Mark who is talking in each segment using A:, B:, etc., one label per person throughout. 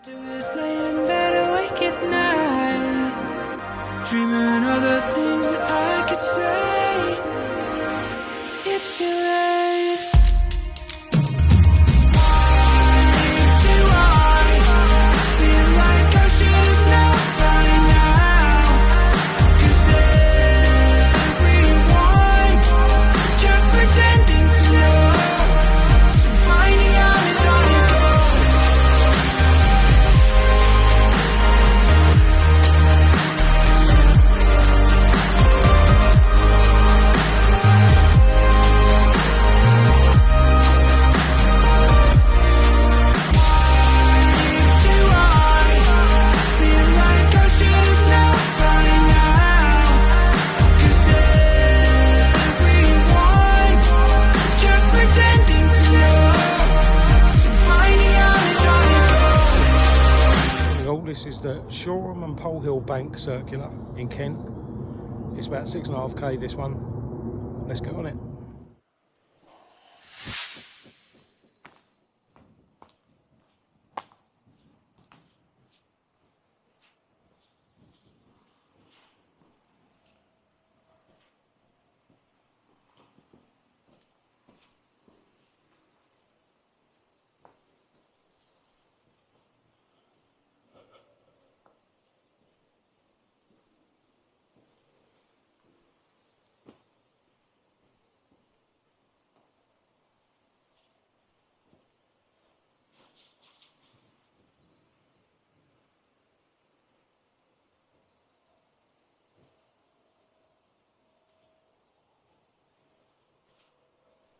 A: Do is lay in bed awake at night, dreaming of the things that I could say. It's too late. Why do I feel like I should have known by now? 'Cause everyone is just pretending to know. So finding out is on your own.
B: This is the Shoreham and Polhill Bank Circular in Kent. It's about 6.5k this one. Let's get on it.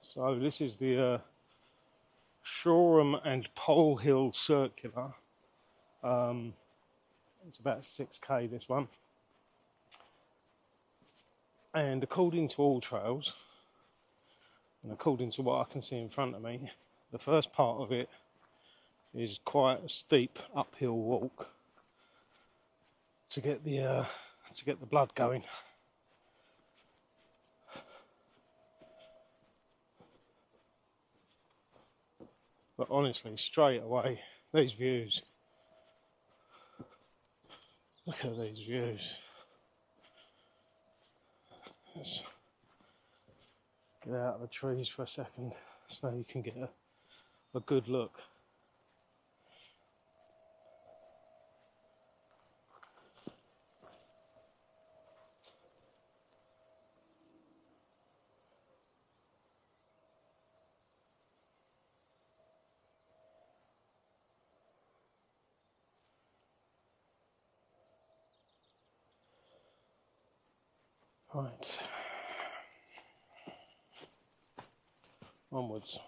B: So this is the Shoreham and Polhill Circular. It's about 6k this one. And according to All Trails, and according to what I can see in front of me, the first part of it is quite a steep uphill walk to get the blood going. But honestly, straight away, these views. Look at these views. Let's get out of the trees for a second so you can get a good look. Right, onwards.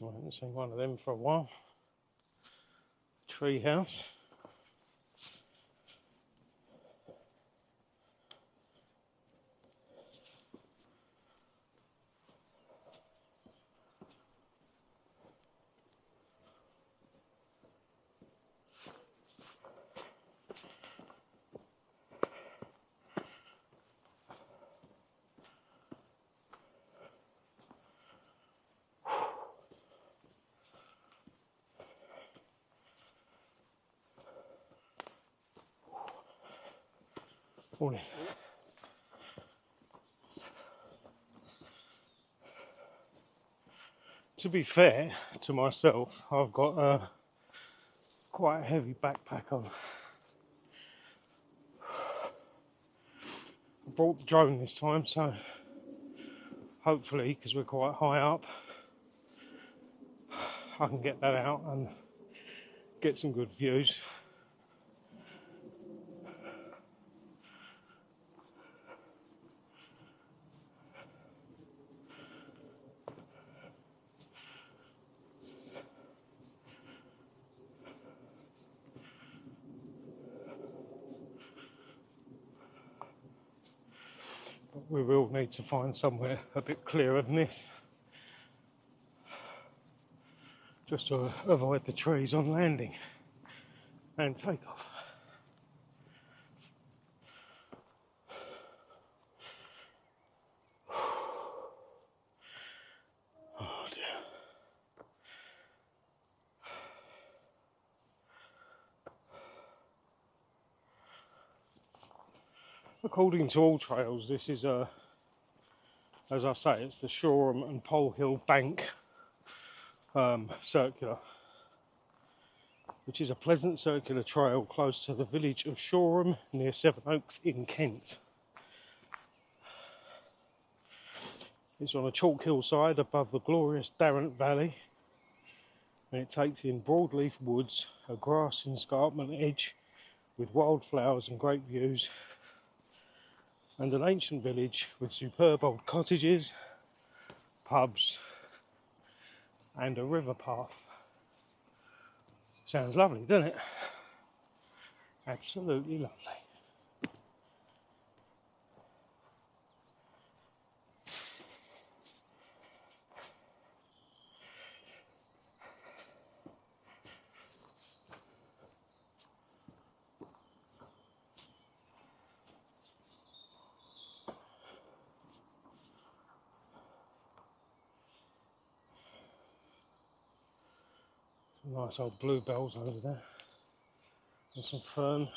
B: I haven't seen one of them for a while. Tree house. Morning. To be fair to myself, I've got quite a heavy backpack on. brought the drone this time, so hopefully, because we're quite high up, I can get that out and get some good views. But we will need to find somewhere a bit clearer than this, just to avoid the trees on landing and takeoff. Oh dear. According to All Trails, this is as I say, it's the Shoreham and Polhill Bank circular, which is a pleasant circular trail close to the village of Shoreham near Sevenoaks in Kent. It's on a chalk hillside above the glorious Darrant Valley, and it takes in broadleaf woods, a grass escarpment edge with wildflowers and great views, and an ancient village with superb old cottages, pubs, and a river path. Sounds lovely, doesn't it? Absolutely lovely. Some nice old bluebells over there, and some fern.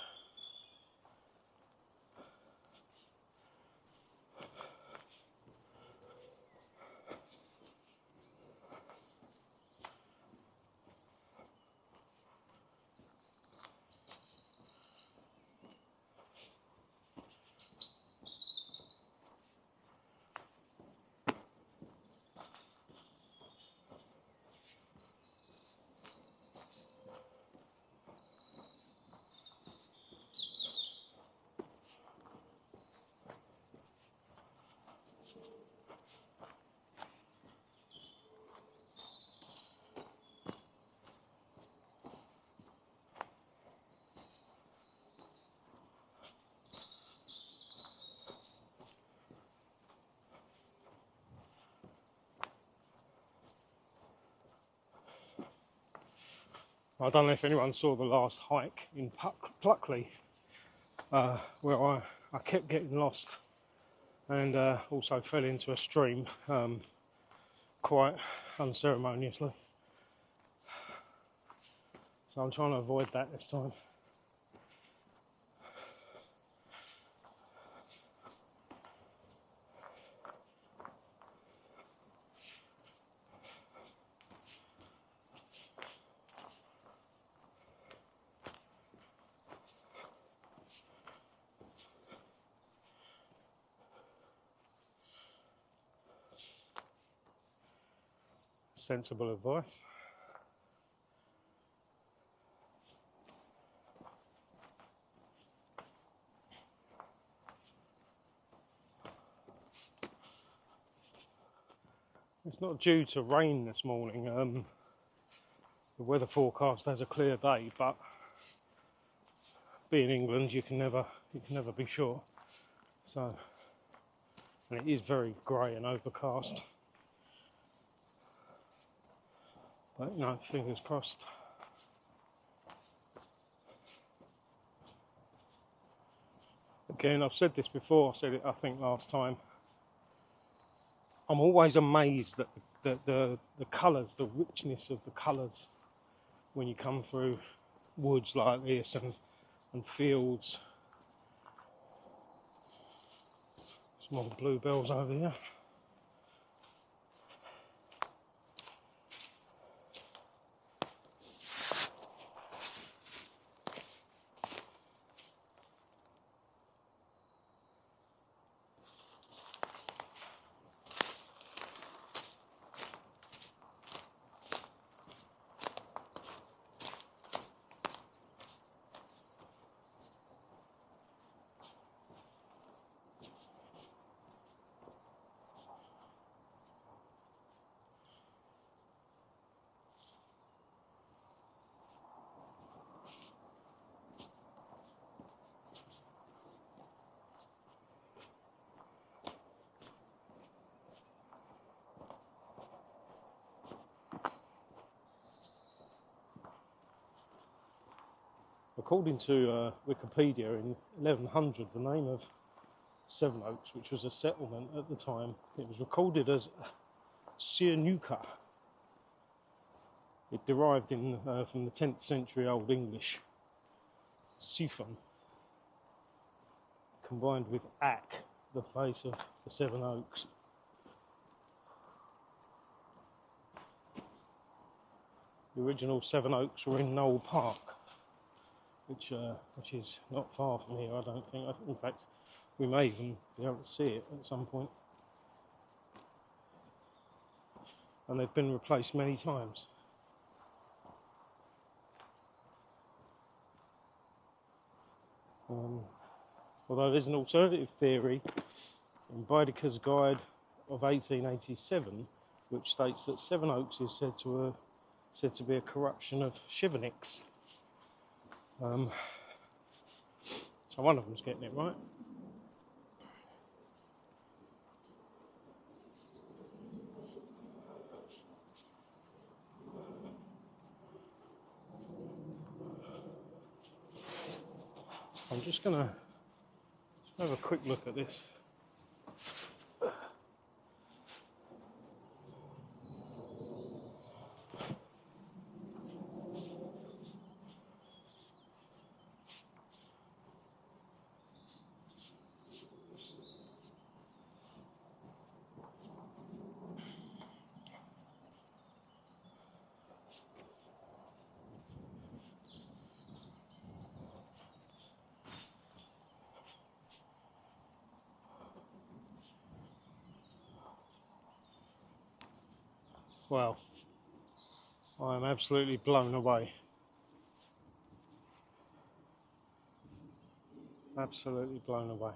B: I don't know if anyone saw the last hike in Pluckley, where I kept getting lost and also fell into a stream quite unceremoniously. So I'm trying to avoid that this time. Sensible advice. It's not due to rain this morning. The weather forecast has a clear day, but being England, you can never be sure. So, and it is very grey and overcast. But you know, fingers crossed. Again, I've said this before. I said it, I think, last time. I'm always amazed at the colours, the richness of the colours when you come through woods like this and fields. Some more bluebells over here. according to Wikipedia, in 1100, the name of Sevenoaks, which was a settlement at the time, it was recorded as Sianuka. It derived from the 10th century Old English, Siphon, combined with Ak, the place of the Seven Oaks. The original Seven Oaks were in Knoll Park, which is not far from here, I don't think. In fact, we may even be able to see it at some point. And they've been replaced many times. Although there's an alternative theory in Baedeker's Guide of 1887, which states that Sevenoaks is said to be a corruption of Shiveniks. So one of them's getting it right. I'm just going to have a quick look at this. Well, I am absolutely blown away. Absolutely blown away.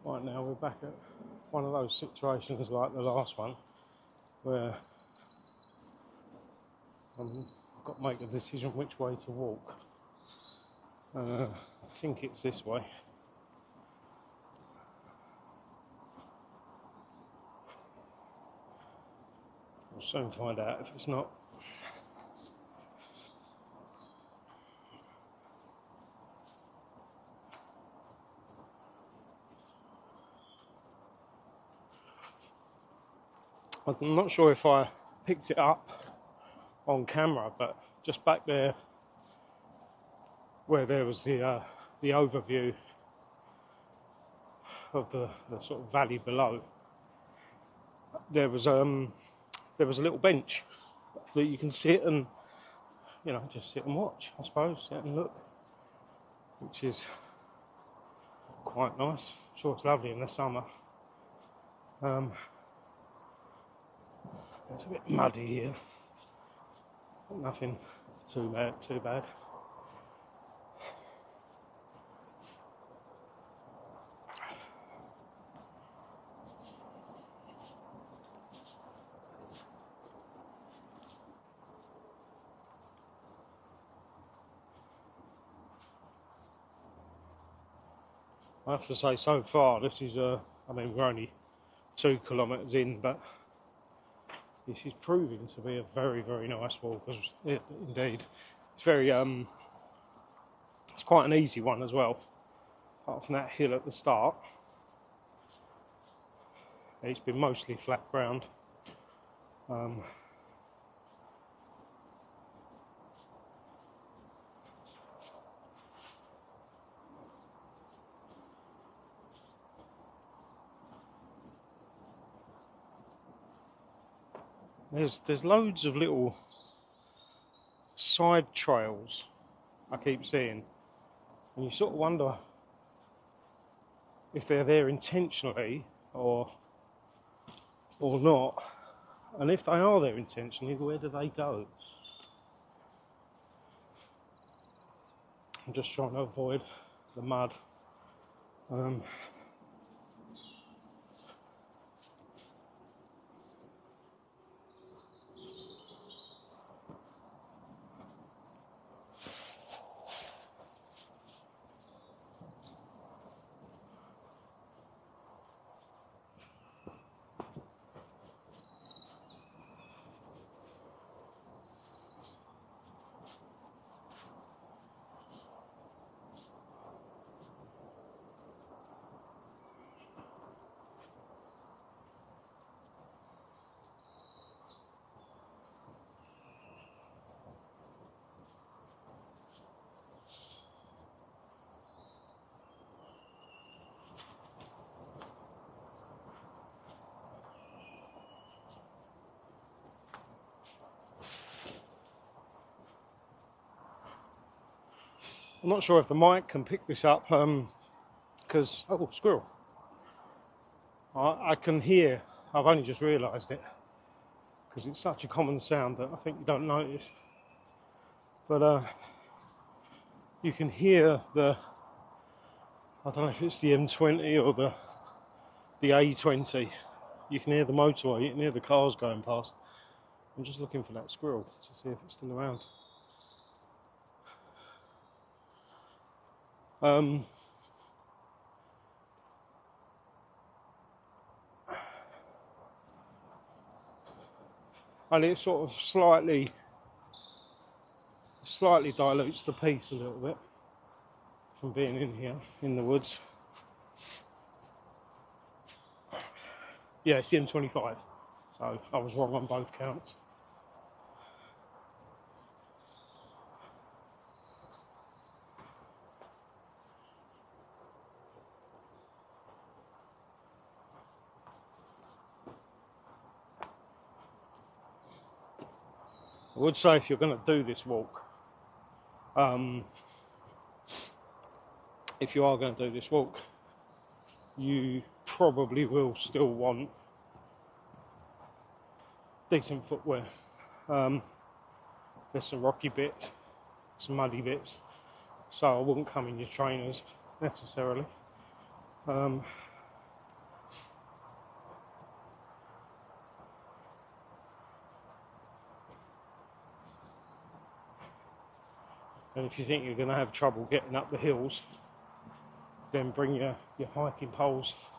B: Right now we're back at one of those situations like the last one where I've got to make a decision which way to walk. I think it's this way. We'll soon find out if it's not. I'm not sure if I picked it up on camera, but just back there where there was the overview of the sort of valley below, there was a little bench that you can sit and, you know, just sit and watch, I suppose, sit and look, which is quite nice. I'm sure it's lovely in the summer. It's a bit muddy here, but nothing too bad. I have to say, so far, this is I mean, we're only 2 kilometres in, but this is proving to be a very, very nice walk. Indeed, it's very it's quite an easy one as well. Apart from that hill at the start, it's been mostly flat ground. There's loads of little side trails I keep seeing, and you sort of wonder if they're there intentionally or not, and if they are there intentionally, where do they go? I'm just trying to avoid the mud. I'm not sure if the mic can pick this up, because, oh, squirrel. I can hear, I've only just realised it, because it's such a common sound that I think you don't notice. But you can hear I don't know if it's the M20 or the A20. You can hear the motorway, you can hear the cars going past. I'm just looking for that squirrel to see if it's still around. And it sort of slightly dilutes the piece a little bit from being in here in the woods. Yeah, it's the M25, so I was wrong on both counts. I would say if you're going to do this walk, if you are going to do this walk, you probably will still want decent footwear. There's some rocky bits, some muddy bits, so I wouldn't come in your trainers necessarily. And if you think you're going to have trouble getting up the hills, then bring your hiking poles,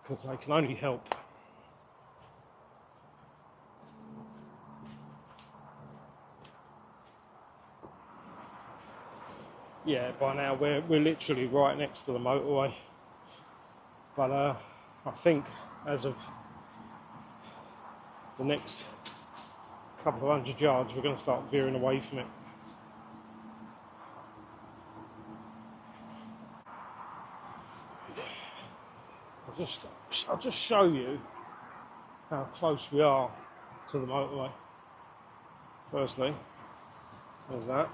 B: because they can only help. Yeah, by now we're literally right next to the motorway, but I think as of the next couple of 100 yards we're going to start veering away from it. I'll just show you how close we are to the motorway. Firstly, there's that.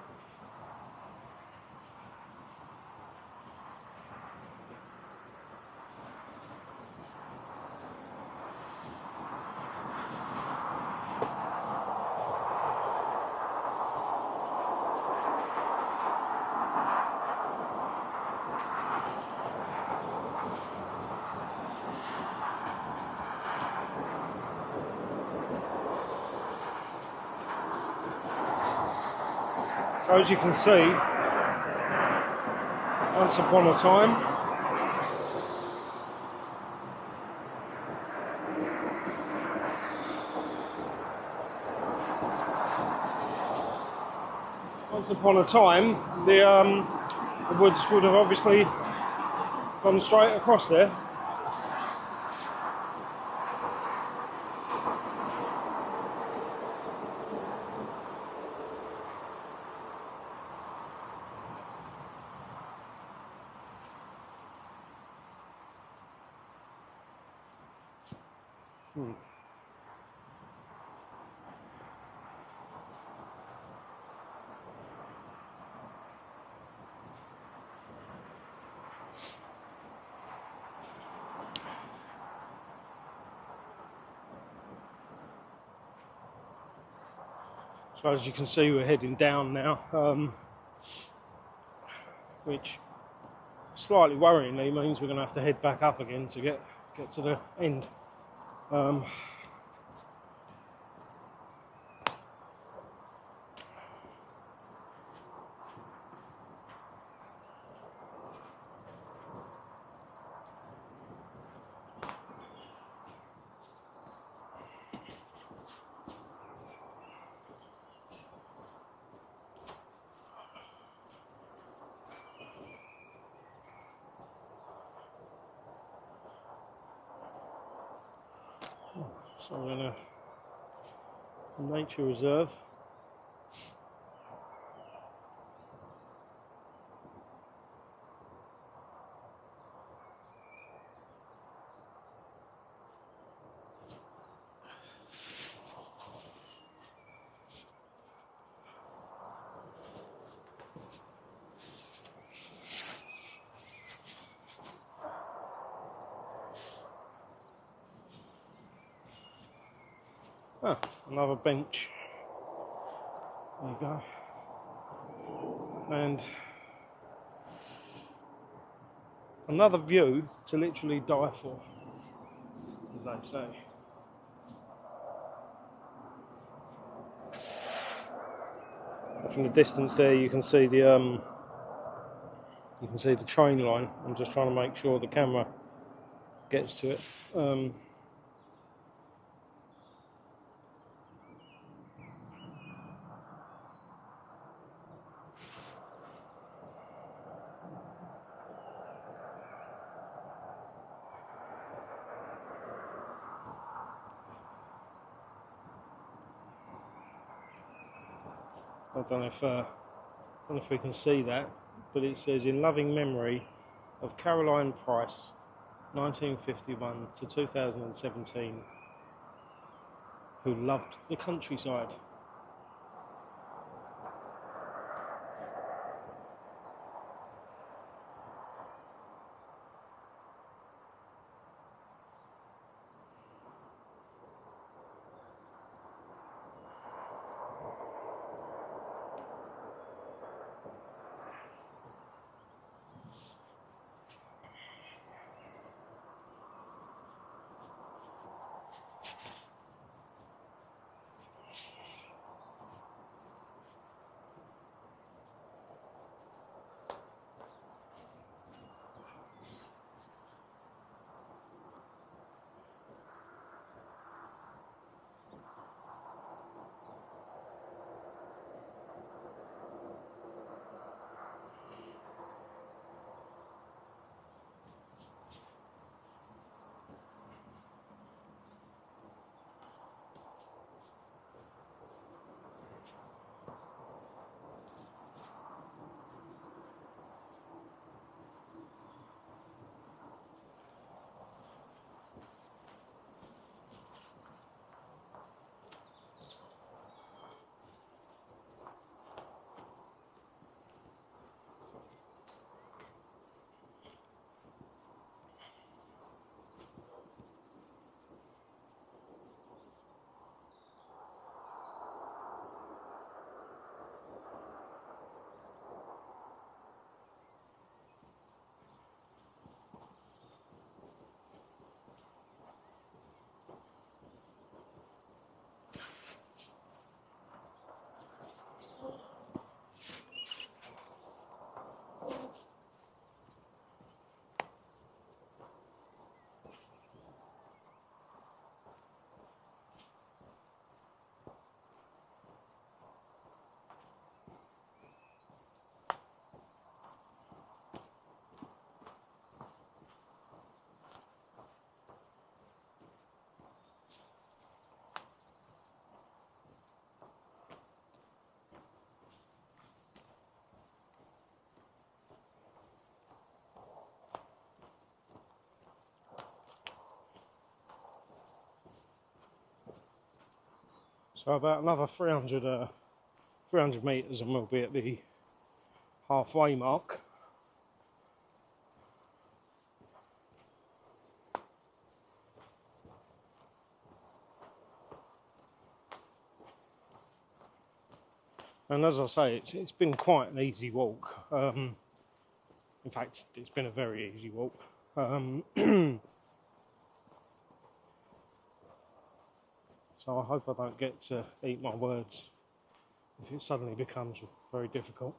B: So as you can see, once upon a time, the woods would have obviously gone straight across there. So as you can see, we're heading down now, which slightly worryingly means we're going to have to head back up again to get to the end. So we're in a nature reserve. Ah, another bench. There you go. And another view to literally die for, as they say. From the distance there, you can see the train line. I'm just trying to make sure the camera gets to it. I don't know if we can see that, but it says in loving memory of Caroline Price, 1951 to 2017, who loved the countryside. So about another 300 metres and we'll be at the halfway mark. And as I say, it's been quite an easy walk. In fact, it's been a very easy walk. So I hope I don't get to eat my words if it suddenly becomes very difficult.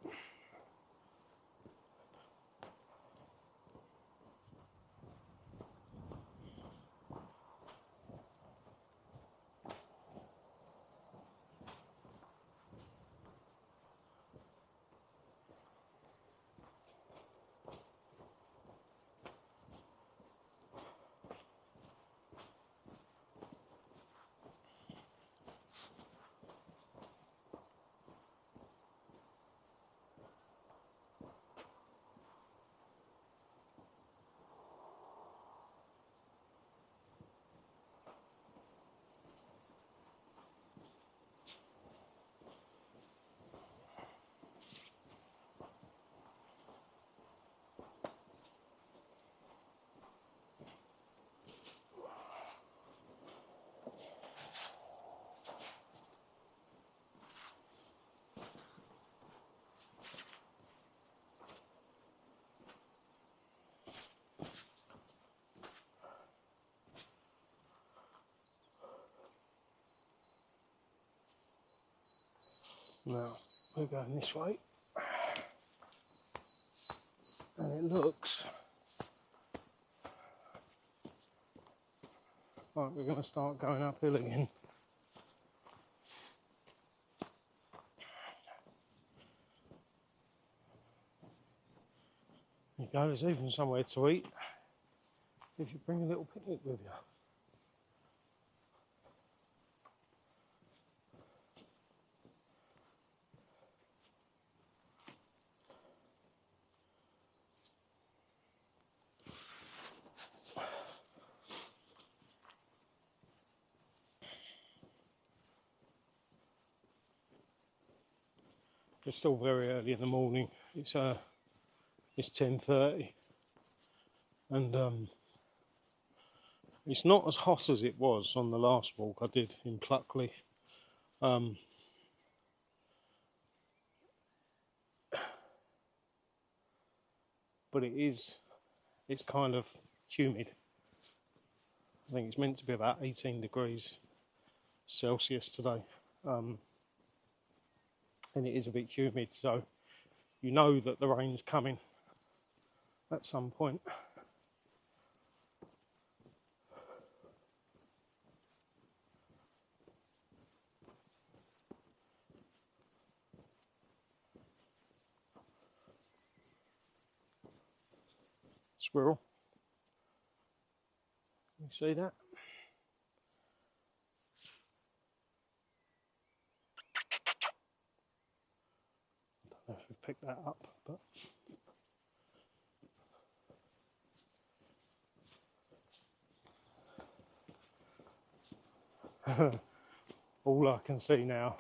B: Now we're going this way, and it looks like we're going to start going uphill again. There you go, there's even somewhere to eat if you bring a little picnic with you. It's still very early in the morning. It's 10:30, and it's not as hot as it was on the last walk I did in Pluckley. But it's kind of humid. I think it's meant to be about 18 degrees Celsius today. And it is a bit humid, so you know that the rain's coming at some point. Squirrel. You see that? I don't know if we've picked that up, but all I can see now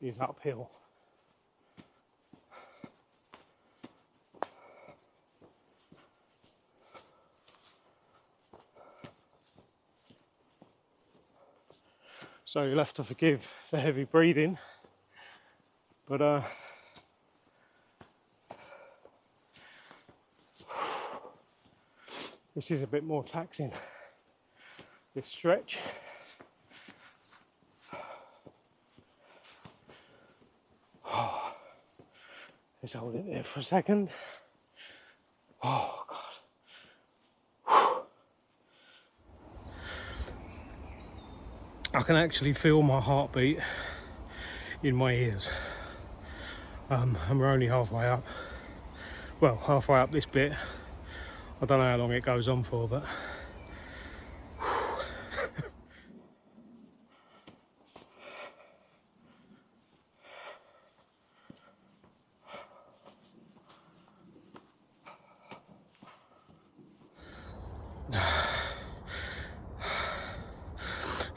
B: is uphill. So you'll have to forgive the heavy breathing, but this is a bit more taxing, this stretch. Let's hold it there for a second. Oh, God. I can actually feel my heartbeat in my ears. And we're only halfway up. Well, halfway up this bit. I don't know how long it goes on for, but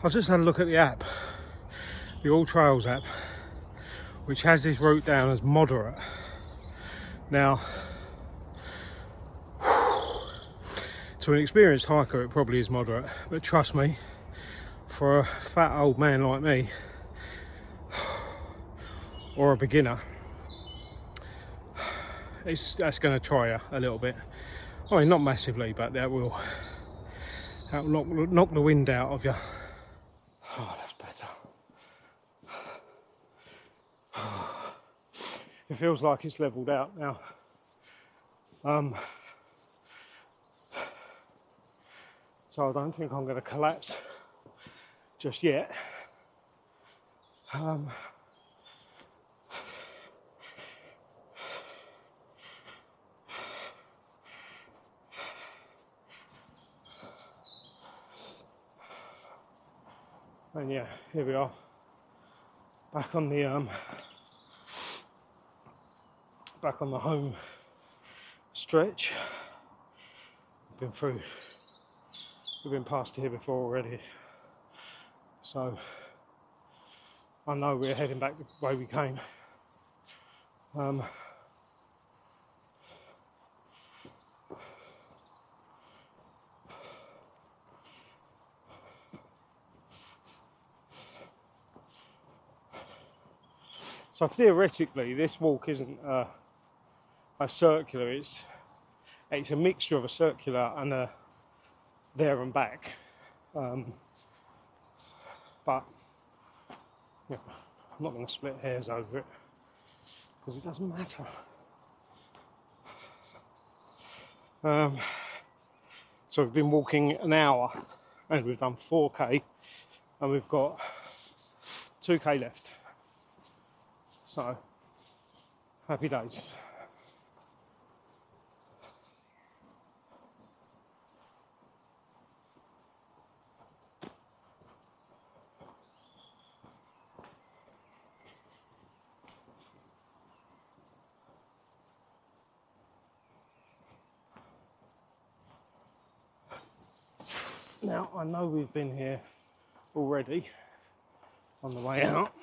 B: I just had a look at the app the All Trails app, which has this route down as moderate. Now, to an experienced hiker it probably is moderate, but trust me, for a fat old man like me, or a beginner, that's going to try you a little bit. I mean, not massively, but that will knock the wind out of you. Oh, that's better. It feels like it's leveled out now. So I don't think I'm going to collapse just yet. And yeah, here we are, back on the home stretch. We've been past here before already, so I know we're heading back the way we came. So theoretically, this walk isn't a circular. It's a mixture of a circular and a there and back. But yeah, I'm not going to split hairs over it because it doesn't matter. So we've been walking an hour and we've done 4k and we've got 2k left. So, happy days. Now, I know we've been here already on the way out.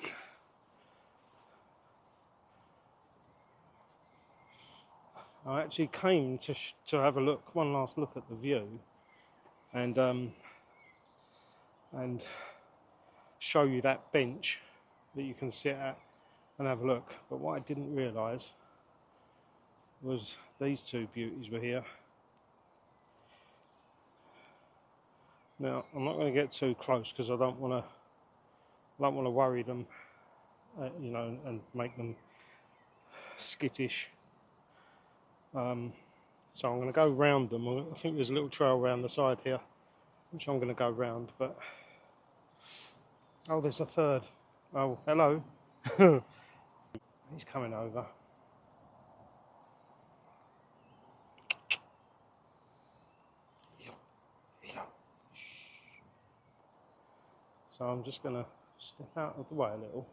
B: I actually came to have a look, one last look at the view, and show you that bench that you can sit at and have a look. But what I didn't realise was these two beauties were here. Now I'm not going to get too close because I don't want to worry them, you know, and make them skittish. So I'm going to go round them. I think there's a little trail around the side here, which I'm going to go round. But oh, there's a third. Oh, hello. He's coming over. So I'm just going to step out of the way a little.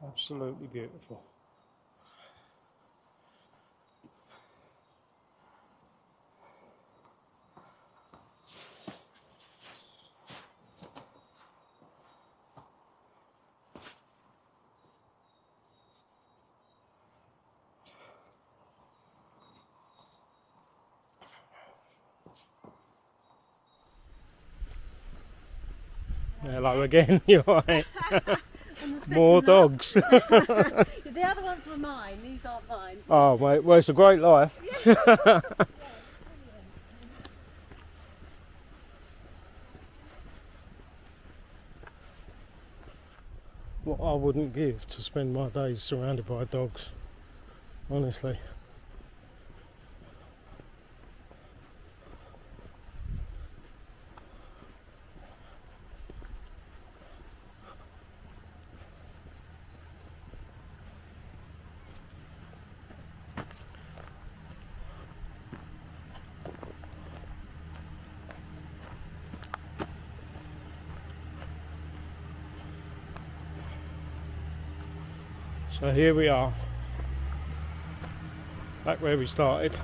B: Absolutely beautiful. Hello again, you're right. More dogs.
C: The other ones were mine, these aren't mine.
B: Oh mate, well it's a great life. What I wouldn't give to spend my days surrounded by dogs, honestly. So here we are, back where we started.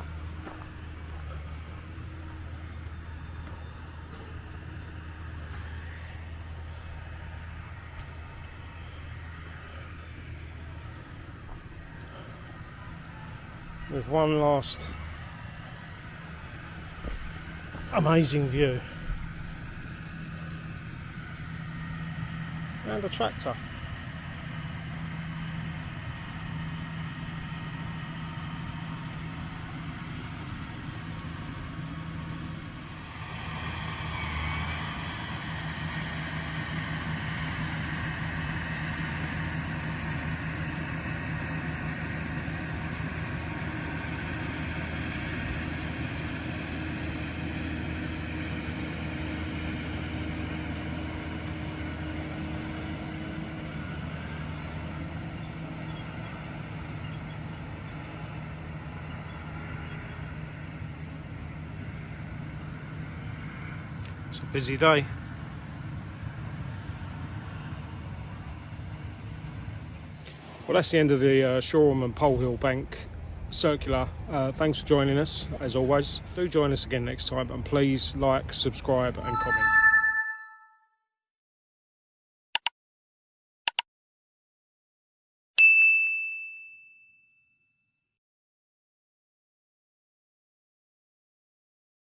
B: With one last amazing view. And a tractor. It's a busy day. Well, that's the end of the Shoreham and Polhill Bank circular. Thanks for joining us, as always. Do join us again next time, and please like, subscribe and comment.